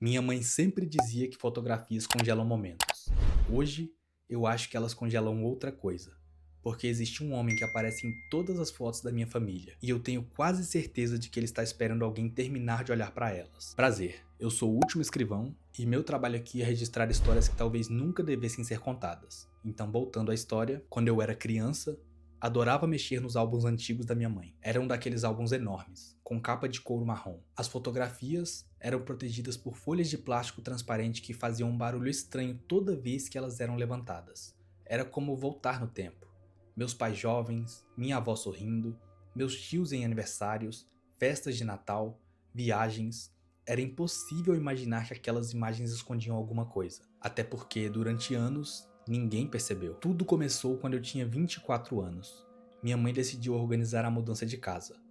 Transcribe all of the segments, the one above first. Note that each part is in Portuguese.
Minha mãe sempre dizia que fotografias congelam momentos. Hoje, eu acho que elas congelam outra coisa. Porque existe um homem que aparece em todas as fotos da minha família, e eu tenho quase certeza de que ele está esperando alguém terminar de olhar para elas. Prazer, eu sou o último escrivão, e meu trabalho aqui é registrar histórias que talvez nunca devessem ser contadas. Então, voltando à história, quando eu era criança, adorava mexer nos álbuns antigos da minha mãe. Eram daqueles álbuns enormes, com capa de couro marrom. As fotografias eram protegidas por folhas de plástico transparente que faziam um barulho estranho toda vez que elas eram levantadas. Era como voltar no tempo. Meus pais jovens, minha avó sorrindo, meus tios em aniversários, festas de Natal, viagens. Era impossível imaginar que aquelas imagens escondiam alguma coisa. Até porque, durante anos, ninguém percebeu. Tudo começou quando eu tinha 24 anos. Minha mãe decidiu organizar a mudança de casa.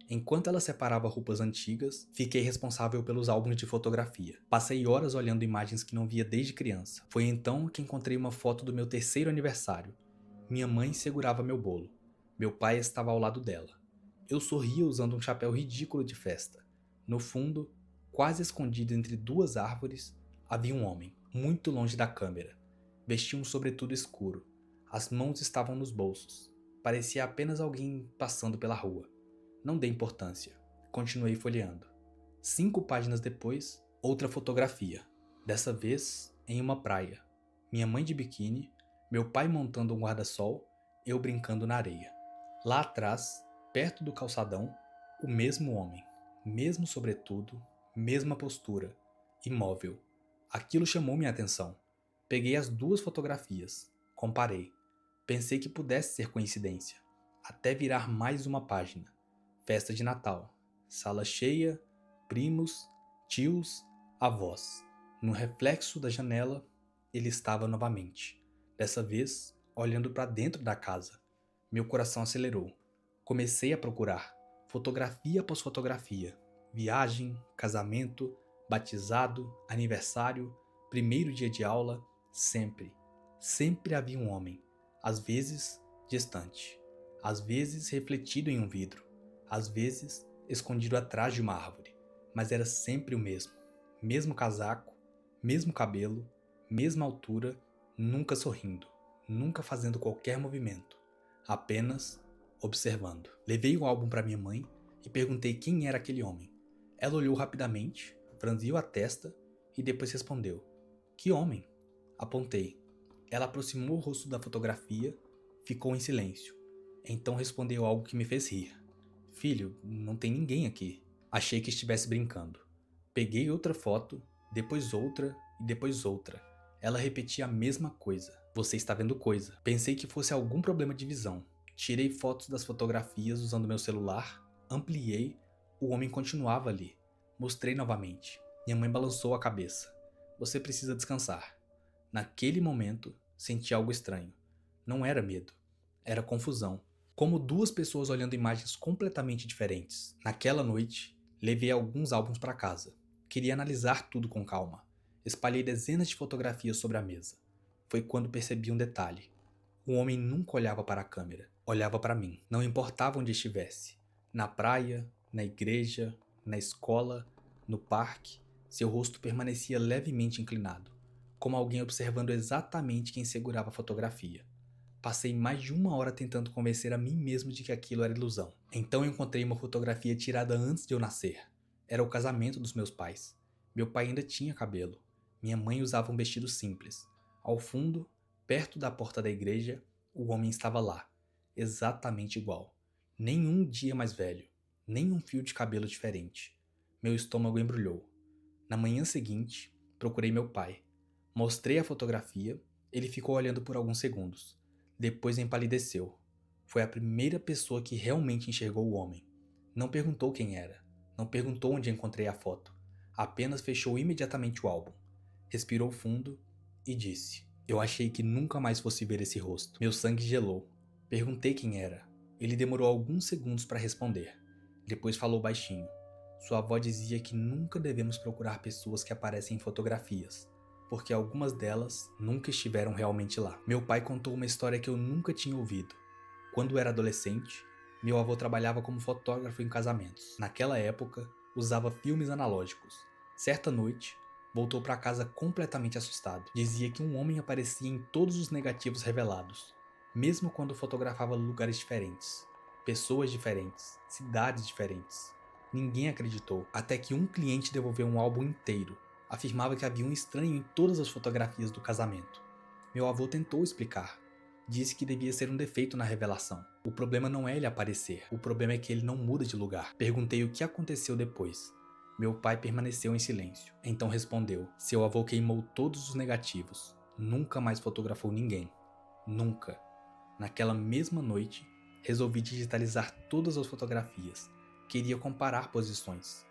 Enquanto ela separava roupas antigas, fiquei responsável pelos álbuns de fotografia. Passei horas olhando imagens que não via desde criança. Foi então que encontrei uma foto do meu terceiro aniversário. Minha mãe segurava meu bolo. Meu pai estava ao lado dela. Eu sorria usando um chapéu ridículo de festa. No fundo, quase escondido entre duas árvores, havia um homem, muito longe da câmera. Vestia um sobretudo escuro. As mãos estavam nos bolsos. Parecia apenas alguém passando pela rua. Não dei importância. Continuei folheando. 5 páginas depois, outra fotografia. Dessa vez, em uma praia. Minha mãe de biquíni, meu pai montando um guarda-sol, eu brincando na areia. Lá atrás, perto do calçadão, o mesmo homem. Mesmo sobretudo, mesma postura. Imóvel. Aquilo chamou minha atenção. Peguei as duas fotografias. Comparei. Pensei que pudesse ser coincidência. Até virar mais uma página. Festa de Natal. Sala cheia, primos, tios, avós. No reflexo da janela, ele estava novamente. Dessa vez, olhando para dentro da casa. Meu coração acelerou. Comecei a procurar. Fotografia após fotografia. Viagem, casamento, batizado, aniversário, primeiro dia de aula. Sempre. Sempre havia um homem. Às vezes, distante. Às vezes, refletido em um vidro. Às vezes, escondido atrás de uma árvore. Mas era sempre o mesmo. Mesmo casaco, mesmo cabelo, mesma altura, nunca sorrindo, nunca fazendo qualquer movimento. Apenas observando. Levei o álbum para minha mãe e perguntei quem era aquele homem. Ela olhou rapidamente, franziu a testa e depois respondeu: Que homem? Apontei. Ela aproximou o rosto da fotografia, ficou em silêncio. Então respondeu algo que me fez rir. Filho, não tem ninguém aqui. Achei que estivesse brincando. Peguei outra foto, depois outra e depois outra. Ela repetia a mesma coisa. Você está vendo coisa. Pensei que fosse algum problema de visão. Tirei fotos das fotografias usando meu celular, ampliei, o homem continuava ali. Mostrei novamente. Minha mãe balançou a cabeça. Você precisa descansar. Naquele momento, senti algo estranho. Não era medo. Era confusão. Como duas pessoas olhando imagens completamente diferentes. Naquela noite, levei alguns álbuns para casa. Queria analisar tudo com calma. Espalhei dezenas de fotografias sobre a mesa. Foi quando percebi um detalhe. O homem nunca olhava para a câmera. Olhava para mim. Não importava onde estivesse. Na praia, na igreja, na escola, no parque, seu rosto permanecia levemente inclinado, como alguém observando exatamente quem segurava a fotografia. Passei mais de 1 hora tentando convencer a mim mesmo de que aquilo era ilusão. Então encontrei uma fotografia tirada antes de eu nascer. Era o casamento dos meus pais. Meu pai ainda tinha cabelo. Minha mãe usava um vestido simples. Ao fundo, perto da porta da igreja, o homem estava lá. Exatamente igual. Nem um dia mais velho. Nem um fio de cabelo diferente. Meu estômago embrulhou. Na manhã seguinte, procurei meu pai. Mostrei a fotografia. Ele ficou olhando por alguns segundos. Depois empalideceu. Foi a primeira pessoa que realmente enxergou o homem. Não perguntou quem era. Não perguntou onde encontrei a foto. Apenas fechou imediatamente o álbum. Respirou fundo e disse: Eu achei que nunca mais fosse ver esse rosto. Meu sangue gelou. Perguntei quem era. Ele demorou alguns segundos para responder. Depois falou baixinho. Sua avó dizia que nunca devemos procurar pessoas que aparecem em fotografias, porque algumas delas nunca estiveram realmente lá. Meu pai contou uma história que eu nunca tinha ouvido. Quando era adolescente, meu avô trabalhava como fotógrafo em casamentos. Naquela época, usava filmes analógicos. Certa noite, Voltou para casa completamente assustado. Dizia que um homem aparecia em todos os negativos revelados, mesmo quando fotografava lugares diferentes, pessoas diferentes, cidades diferentes. Ninguém acreditou, até que um cliente devolveu um álbum inteiro. Afirmava que havia um estranho em todas as fotografias do casamento. Meu avô tentou explicar. Disse que devia ser um defeito na revelação. O problema não é ele aparecer, o problema é que ele não muda de lugar. Perguntei o que aconteceu depois. Meu pai permaneceu em silêncio. Então respondeu: seu avô queimou todos os negativos. Nunca mais fotografou ninguém. Nunca. Naquela mesma noite, resolvi digitalizar todas as fotografias. Queria comparar posições.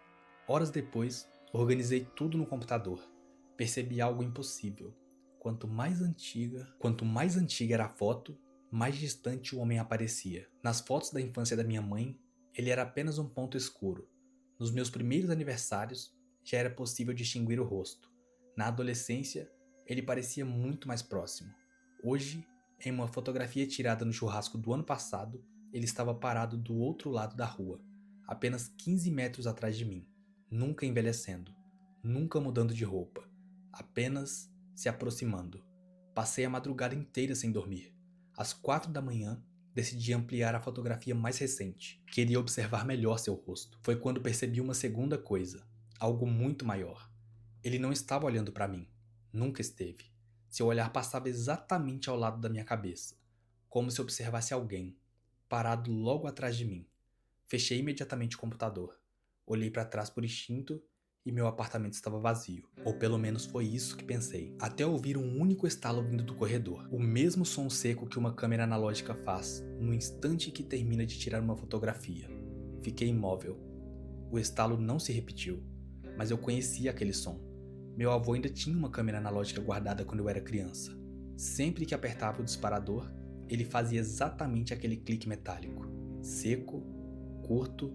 Horas depois, organizei tudo no computador. Percebi algo impossível. Quanto mais antiga era a foto, mais distante o homem aparecia. Nas fotos da infância da minha mãe, ele era apenas um ponto escuro. Nos meus primeiros aniversários, já era possível distinguir o rosto. Na adolescência, ele parecia muito mais próximo. Hoje, em uma fotografia tirada no churrasco do ano passado, ele estava parado do outro lado da rua, apenas 15 metros atrás de mim, nunca envelhecendo, nunca mudando de roupa, apenas se aproximando. Passei a madrugada inteira sem dormir. Às 4 da manhã, decidi ampliar a fotografia mais recente. Queria observar melhor seu rosto. Foi quando percebi uma segunda coisa, algo muito maior. Ele não estava olhando para mim. Nunca esteve. Seu olhar passava exatamente ao lado da minha cabeça, como se observasse alguém, parado logo atrás de mim. Fechei imediatamente o computador. Olhei para trás por instinto e meu apartamento estava vazio. Ou pelo menos foi isso que pensei. Até ouvir um único estalo vindo do corredor. O mesmo som seco que uma câmera analógica faz no instante que termina de tirar uma fotografia. Fiquei imóvel. O estalo não se repetiu, mas eu conhecia aquele som. Meu avô ainda tinha uma câmera analógica guardada quando eu era criança. Sempre que apertava o disparador, ele fazia exatamente aquele clique metálico. Seco, curto,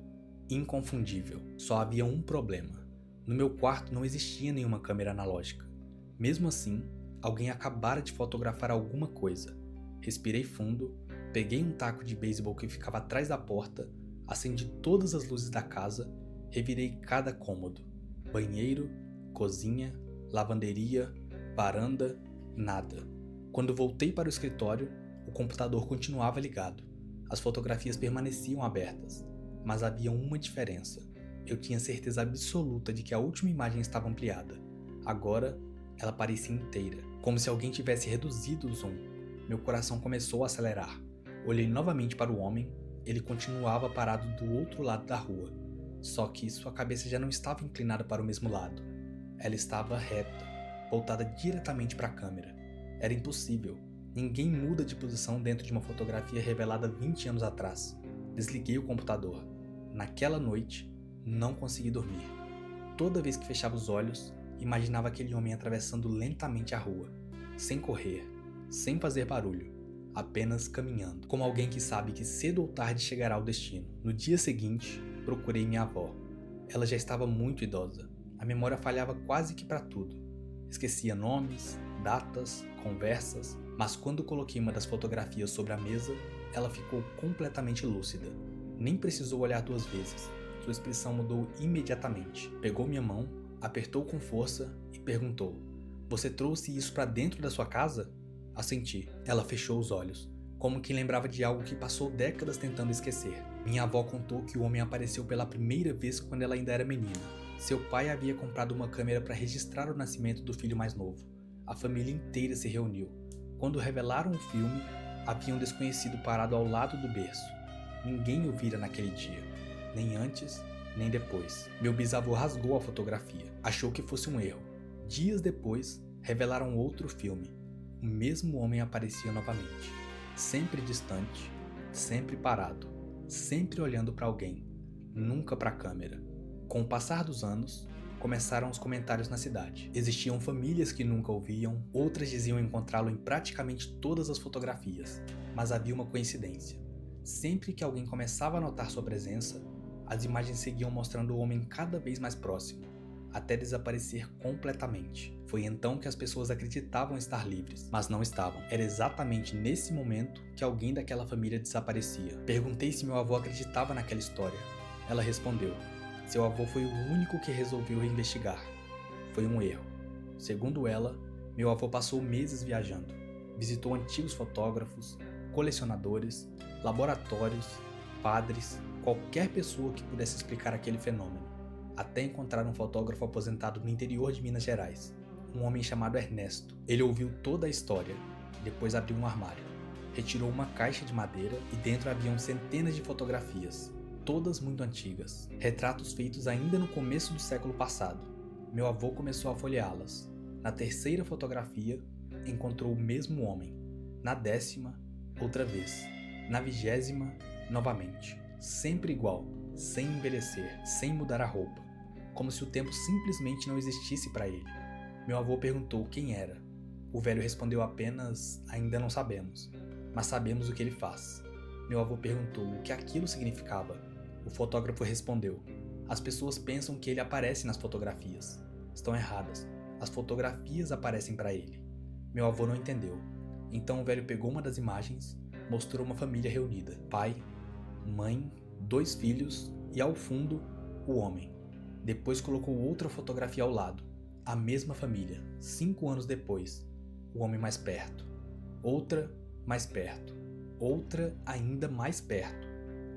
inconfundível. Só havia um problema. No meu quarto não existia nenhuma câmera analógica. Mesmo assim, alguém acabara de fotografar alguma coisa. Respirei fundo, peguei um taco de beisebol que ficava atrás da porta, acendi todas as luzes da casa, revirei cada cômodo. Banheiro, cozinha, lavanderia, varanda, nada. Quando voltei para o escritório, o computador continuava ligado. As fotografias permaneciam abertas, mas havia uma diferença. Eu tinha certeza absoluta de que a última imagem estava ampliada. Agora, ela parecia inteira, como se alguém tivesse reduzido o zoom. Meu coração começou a acelerar. Olhei novamente para o homem, ele continuava parado do outro lado da rua. Só que sua cabeça já não estava inclinada para o mesmo lado. Ela estava reta, voltada diretamente para a câmera. Era impossível. Ninguém muda de posição dentro de uma fotografia revelada 20 anos atrás. Desliguei o computador. Naquela noite, não consegui dormir. Toda vez que fechava os olhos, imaginava aquele homem atravessando lentamente a rua, sem correr, sem fazer barulho, apenas caminhando, como alguém que sabe que cedo ou tarde chegará ao destino. No dia seguinte, procurei minha avó. Ela já estava muito idosa. A memória falhava quase que para tudo. Esquecia nomes, datas, conversas, mas quando coloquei uma das fotografias sobre a mesa, ela ficou completamente lúcida. Nem precisou olhar 2 vezes. Sua expressão mudou imediatamente. Pegou minha mão, apertou com força e perguntou: "Você trouxe isso para dentro da sua casa?" Assenti. Ela fechou os olhos, como que lembrava de algo que passou décadas tentando esquecer. Minha avó contou que o homem apareceu pela primeira vez quando ela ainda era menina. Seu pai havia comprado uma câmera para registrar o nascimento do filho mais novo. A família inteira se reuniu. Quando revelaram o filme, havia um desconhecido parado ao lado do berço. Ninguém o vira naquele dia, nem antes, nem depois. Meu bisavô rasgou a fotografia, achou que fosse um erro. Dias depois, revelaram outro filme. O mesmo homem aparecia novamente, sempre distante, sempre parado, sempre olhando para alguém, nunca para a câmera. Com o passar dos anos, começaram os comentários na cidade. Existiam famílias que nunca o viam, outras diziam encontrá-lo em praticamente todas as fotografias, mas havia uma coincidência. Sempre que alguém começava a notar sua presença, as imagens seguiam mostrando o homem cada vez mais próximo, até desaparecer completamente. Foi então que as pessoas acreditavam estar livres, mas não estavam. Era exatamente nesse momento que alguém daquela família desaparecia. Perguntei se meu avô acreditava naquela história. Ela respondeu: seu avô foi o único que resolveu investigar. Foi um erro. Segundo ela, meu avô passou meses viajando. Visitou antigos fotógrafos, colecionadores, laboratórios, padres, qualquer pessoa que pudesse explicar aquele fenômeno, até encontrar um fotógrafo aposentado no interior de Minas Gerais, um homem chamado Ernesto. Ele ouviu toda a história, depois abriu um armário, retirou uma caixa de madeira e dentro haviam centenas de fotografias, todas muito antigas, retratos feitos ainda no começo do século passado. Meu avô começou a folheá-las. Na terceira fotografia, encontrou o mesmo homem. Na 10ª, outra vez. Na 20ª, novamente. Sempre igual, sem envelhecer, sem mudar a roupa, como se o tempo simplesmente não existisse para ele. Meu avô perguntou quem era. O velho respondeu apenas: ainda não sabemos, mas sabemos o que ele faz. Meu avô perguntou o que aquilo significava. O fotógrafo respondeu: as pessoas pensam que ele aparece nas fotografias. Estão erradas. As fotografias aparecem para ele. Meu avô não entendeu. Então o velho pegou uma das imagens, mostrou uma família reunida: pai, mãe, 2 filhos e ao fundo, o homem. Depois colocou outra fotografia ao lado. A mesma família, 5 anos depois. O homem mais perto. Outra, mais perto. Outra, ainda mais perto.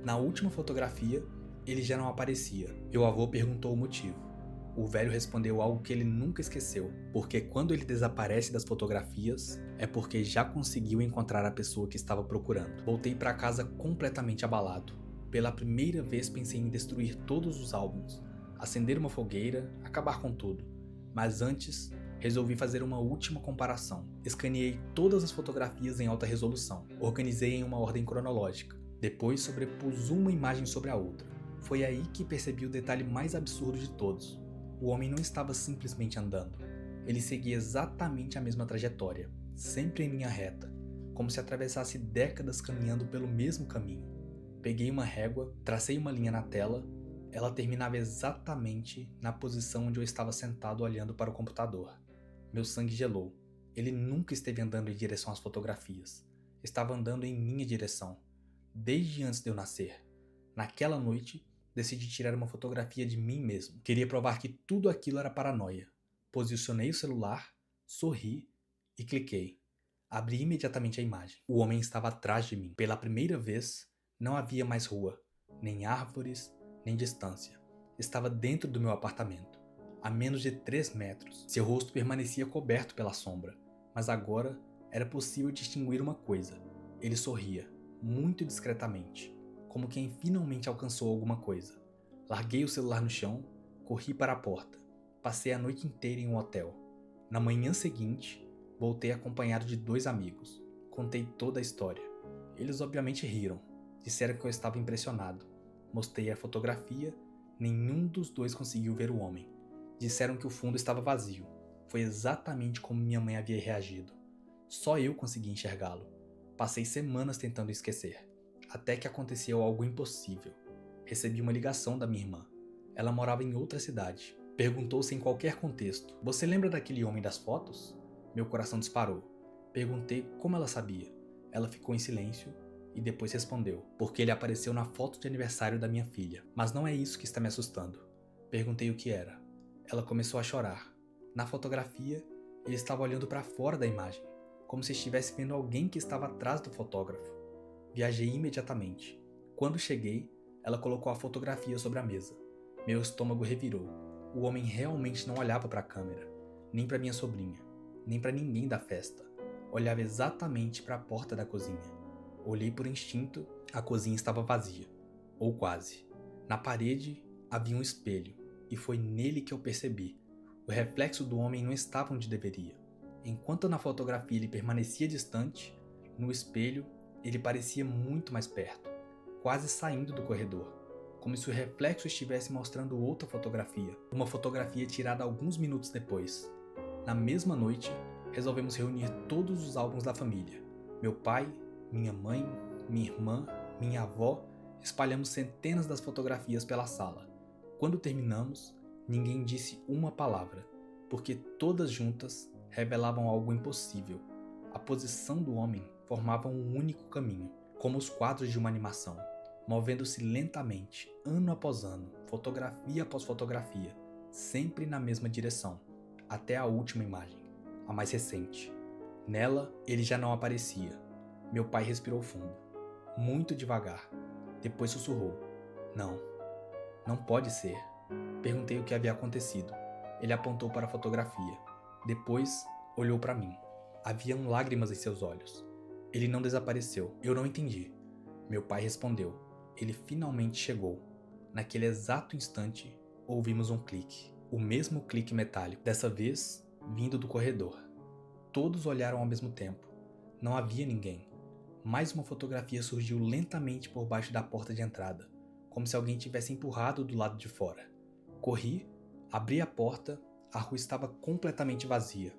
Na última fotografia, ele já não aparecia. Meu avô perguntou o motivo. O velho respondeu algo que ele nunca esqueceu, porque quando ele desaparece das fotografias, é porque já conseguiu encontrar a pessoa que estava procurando. Voltei para casa completamente abalado. Pela primeira vez pensei em destruir todos os álbuns, acender uma fogueira, acabar com tudo. Mas antes, resolvi fazer uma última comparação. Escaneei todas as fotografias em alta resolução, organizei em uma ordem cronológica. Depois sobrepus uma imagem sobre a outra. Foi aí que percebi o detalhe mais absurdo de todos. O homem não estava simplesmente andando. Ele seguia exatamente a mesma trajetória, sempre em linha reta, como se atravessasse décadas caminhando pelo mesmo caminho. Peguei uma régua, tracei uma linha na tela. Ela terminava exatamente na posição onde eu estava sentado olhando para o computador. Meu sangue gelou. Ele nunca esteve andando em direção às fotografias. Estava andando em minha direção, desde antes de eu nascer. Naquela noite, decidi tirar uma fotografia de mim mesmo. Queria provar que tudo aquilo era paranoia. Posicionei o celular, sorri e cliquei. Abri imediatamente a imagem. O homem estava atrás de mim. Pela primeira vez, não havia mais rua, nem árvores, nem distância. Estava dentro do meu apartamento, a menos de 3 metros. Seu rosto permanecia coberto pela sombra, mas agora era possível distinguir uma coisa. Ele sorria, muito discretamente, como quem finalmente alcançou alguma coisa. Larguei o celular no chão, corri para a porta. Passei a noite inteira em um hotel. Na manhã seguinte, voltei acompanhado de 2 amigos. Contei toda a história. Eles obviamente riram. Disseram que eu estava impressionado. Mostrei a fotografia. Nenhum dos 2 conseguiu ver o homem. Disseram que o fundo estava vazio. Foi exatamente como minha mãe havia reagido. Só eu consegui enxergá-lo. Passei semanas tentando esquecer. Até que aconteceu algo impossível. Recebi uma ligação da minha irmã. Ela morava em outra cidade. Perguntou sem qualquer contexto: você lembra daquele homem das fotos? Meu coração disparou. Perguntei como ela sabia. Ela ficou em silêncio e depois respondeu: porque ele apareceu na foto de aniversário da minha filha. Mas não é isso que está me assustando. Perguntei o que era. Ela começou a chorar. Na fotografia, ele estava olhando para fora da imagem, como se estivesse vendo alguém que estava atrás do fotógrafo. Viajei imediatamente. Quando cheguei, ela colocou a fotografia sobre a mesa. Meu estômago revirou. O homem realmente não olhava para a câmera, nem para minha sobrinha, nem para ninguém da festa. Olhava exatamente para a porta da cozinha. Olhei por instinto, a cozinha estava vazia, ou quase. Na parede havia um espelho, e foi nele que eu percebi. O reflexo do homem não estava onde deveria. Enquanto na fotografia ele permanecia distante, no espelho ele parecia muito mais perto, quase saindo do corredor, como se o reflexo estivesse mostrando outra fotografia, uma fotografia tirada alguns minutos depois. Na mesma noite, resolvemos reunir todos os álbuns da família. Meu pai, minha mãe, minha irmã, minha avó, espalhamos centenas das fotografias pela sala. Quando terminamos, ninguém disse uma palavra, porque todas juntas revelavam algo impossível. A posição do homem formava um único caminho, como os quadros de uma animação, movendo-se lentamente, ano após ano, fotografia após fotografia, sempre na mesma direção. até a última imagem, a mais recente. Nela, ele já não aparecia. Meu pai respirou fundo, muito devagar. Depois sussurrou: Não, não pode ser. Perguntei o que havia acontecido. Ele apontou para a fotografia. Depois, olhou para mim. Haviam lágrimas em seus olhos. Ele não desapareceu. Eu não entendi. Meu pai respondeu. Ele finalmente chegou. Naquele exato instante, ouvimos um clique. O mesmo clique metálico, dessa vez vindo do corredor. Todos olharam ao mesmo tempo. Não havia ninguém. Mais uma fotografia surgiu lentamente por baixo da porta de entrada, como se alguém tivesse empurrado do lado de fora. Corri, abri a porta, a rua estava completamente vazia.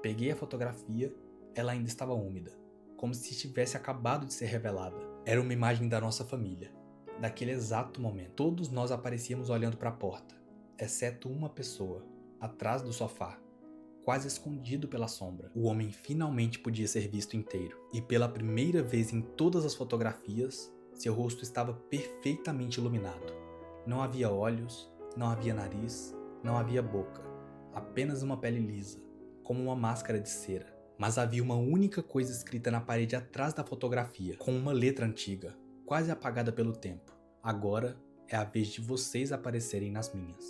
Peguei a fotografia, ela ainda estava úmida, como se tivesse acabado de ser revelada. Era uma imagem da nossa família. Naquele exato momento, todos nós aparecíamos olhando para a porta, exceto uma pessoa, atrás do sofá, quase escondido pela sombra. O homem finalmente podia ser visto inteiro, e pela primeira vez em todas as fotografias, seu rosto estava perfeitamente iluminado. Não havia olhos, não havia nariz, não havia boca, apenas uma pele lisa, como uma máscara de cera. Mas havia uma única coisa escrita na parede atrás da fotografia, com uma letra antiga, quase apagada pelo tempo. Agora é a vez de vocês aparecerem nas minhas.